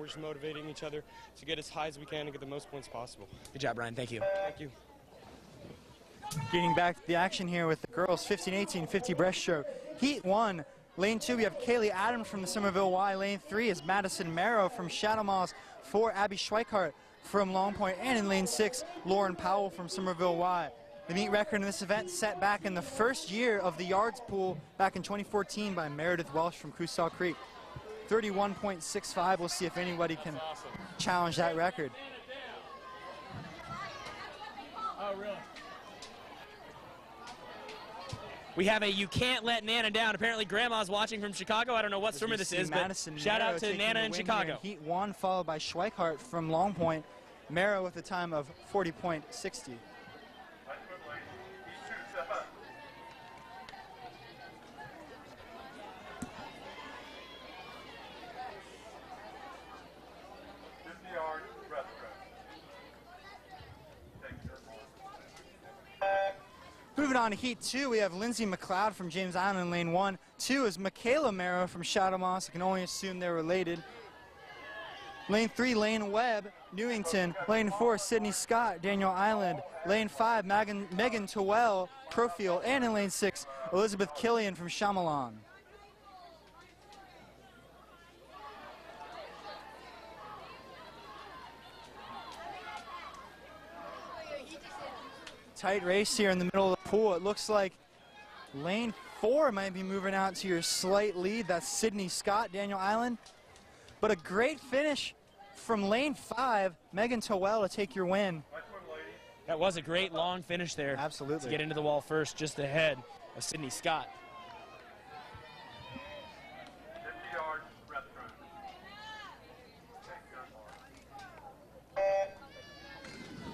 just motivating each other to get as high as we can and get the most points possible. Good job, Ryan. Thank you. Thank you. Getting back to the action here with the girls 15-18 50 breaststroke. Heat 1, lane 2 we have Kaylee Adams from the Somerville Y. Lane 3 is Madison Merrow from Shadow Moss. 4 Abby Schweikart from Long Point, and in lane 6 Lauren Powell from Somerville Y. The meet record in this event set back in the first year of the yards pool back in 2014 by Meredith Welsh from Coosaw Creek. 31.65. We'll see if anybody can challenge that record. Oh, really? We have a You Can't Let Nana Down. Apparently Grandma's watching from Chicago. I don't know what swimmer this is, but shout out to Nana in Chicago. Heat 1 followed by Schweikart from Long Point. Merrow with a time of 40.60. Moving on to Heat 2, we have Lindsay McLeod from James Island in lane 1. 2 is Michaela Merrow from Shadow Moss. I can only assume they're related. Lane 3, Lane Webb, Newington. Lane 4, Sydney Scott, Daniel Island. Lane 5, Megan Towell, Crowfield. And in lane 6, Elizabeth Killian from Chamalon. Tight race here in the middle of the pool. It looks like lane 4 might be moving out to your slight lead. That's Sydney Scott, Daniel Island. But a great finish from lane 5, Megan Towell to take your win. That was a great long finish there. Absolutely. To get into the wall first, just ahead of Sydney Scott. 50 yards, restaurant.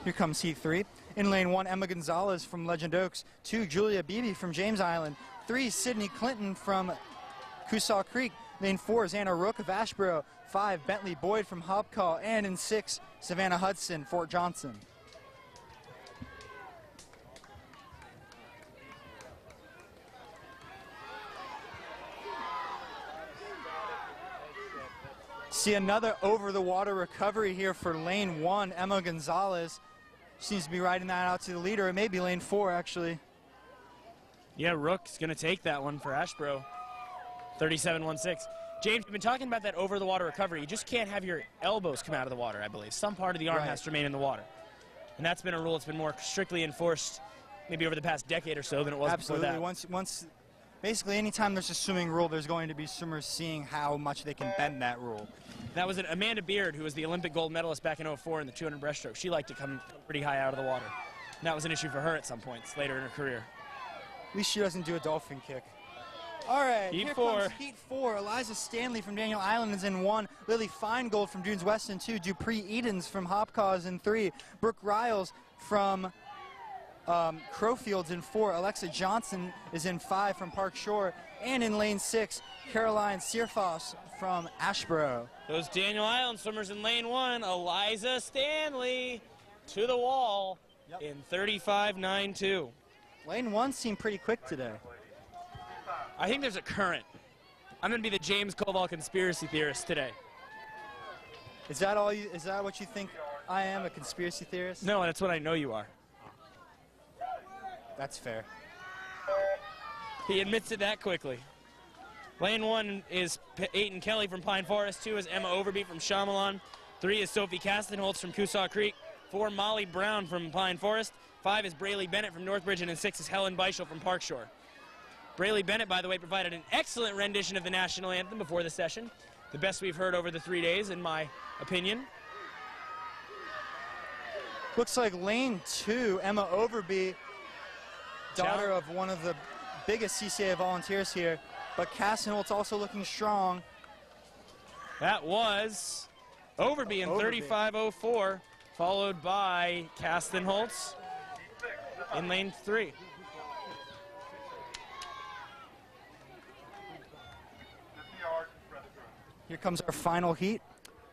Here comes Heat 3. In lane 1, Emma Gonzalez from Legend Oaks. 2, Julia Beebe from James Island. 3, Sydney Clinton from Coosaw Creek. Lane 4 is Anna Rook of Ashboro. 5, Bentley Boyd from Hobcaw. And in 6, Savannah Hudson, Fort Johnson. See another over-the-water recovery here for lane 1, Emma Gonzalez. Seems to be riding that out to the leader. It may be lane 4, actually. Yeah, Rook's going to take that one for Ashboro. 37.16. James, we've been talking about that over-the-water recovery. You just can't have your elbows come out of the water, I believe. Some part of the arm has to remain in the water. And that's been a rule that's been more strictly enforced maybe over the past decade or so than it was before that. Once, basically, anytime there's a swimming rule, there's going to be swimmers seeing how much they can bend that rule. That was Amanda Beard, who was the Olympic gold medalist back in '04 in the 200 breaststroke. She liked to come pretty high out of the water. And that was an issue for her at some points later in her career. At least she doesn't do a dolphin kick. All right, Heat here 4. comes Heat 4. Eliza Stanley from Daniel Island is in 1. Lily Feingold from Dunes West in 2. Dupree Edens from Hopcaw is in 3. Brooke Riles from Crowfields in 4. Alexa Johnson is in 5 from Park Shore. And in lane 6, Caroline Searfoss from Ashboro. Those Daniel Island swimmers in lane 1, Eliza Stanley to the wall in 35.92. Lane 1 seemed pretty quick today. I think there's a current. I'm going to be the James Koval conspiracy theorist today. Is that all you? Is that what you think I am, a conspiracy theorist? No, that's what I know you are. That's fair. He admits it that quickly. Lane 1 is Aiton Kelly from Pine Forest. 2 is Emma Overby from Chamalon. 3 is Sophie Castenholtz from Coosaw Creek. 4, Molly Brown from Pine Forest. 5 is Braylee Bennett from Northbridge. And in 6 is Helen Beischel from Park Shore. Braylee Bennett, by the way, provided an excellent rendition of the national anthem before the session. The best we've heard over the 3 days, in my opinion. Looks like lane 2, Emma Overby, daughter of one of the biggest CCA volunteers here, but Castenholtz also looking strong. That was Overby in 35.04, followed by Castenholtz in lane 3. Here comes our final heat.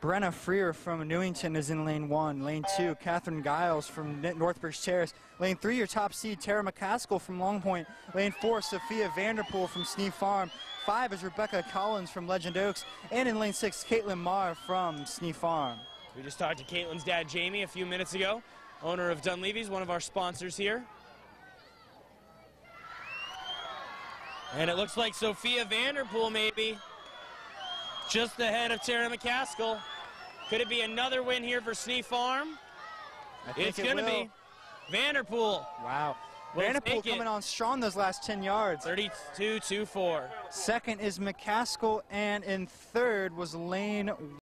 Brenna Freer from Newington is in lane 1. Lane 2, Catherine Giles from Northbridge Terrace. Lane 3, your top seed, Tara McCaskill from Long Point. Lane 4, Sophia Vanderpool from Sneed Farm. 5 is Rebecca Collins from Legend Oaks. And in lane 6, Caitlin Marr from Snee Farm. We just talked to Caitlin's dad, Jamie, a few minutes ago, owner of Dunleavy's, one of our sponsors here. And it looks like Sophia Vanderpool maybe just ahead of Tara McCaskill. Could it be another win here for Snee Farm? It's going to be. Vanderpool. Wow. Will Vanderpool take it. coming on strong those last 10 yards. 32-24. Second is McCaskill, and in third was Lane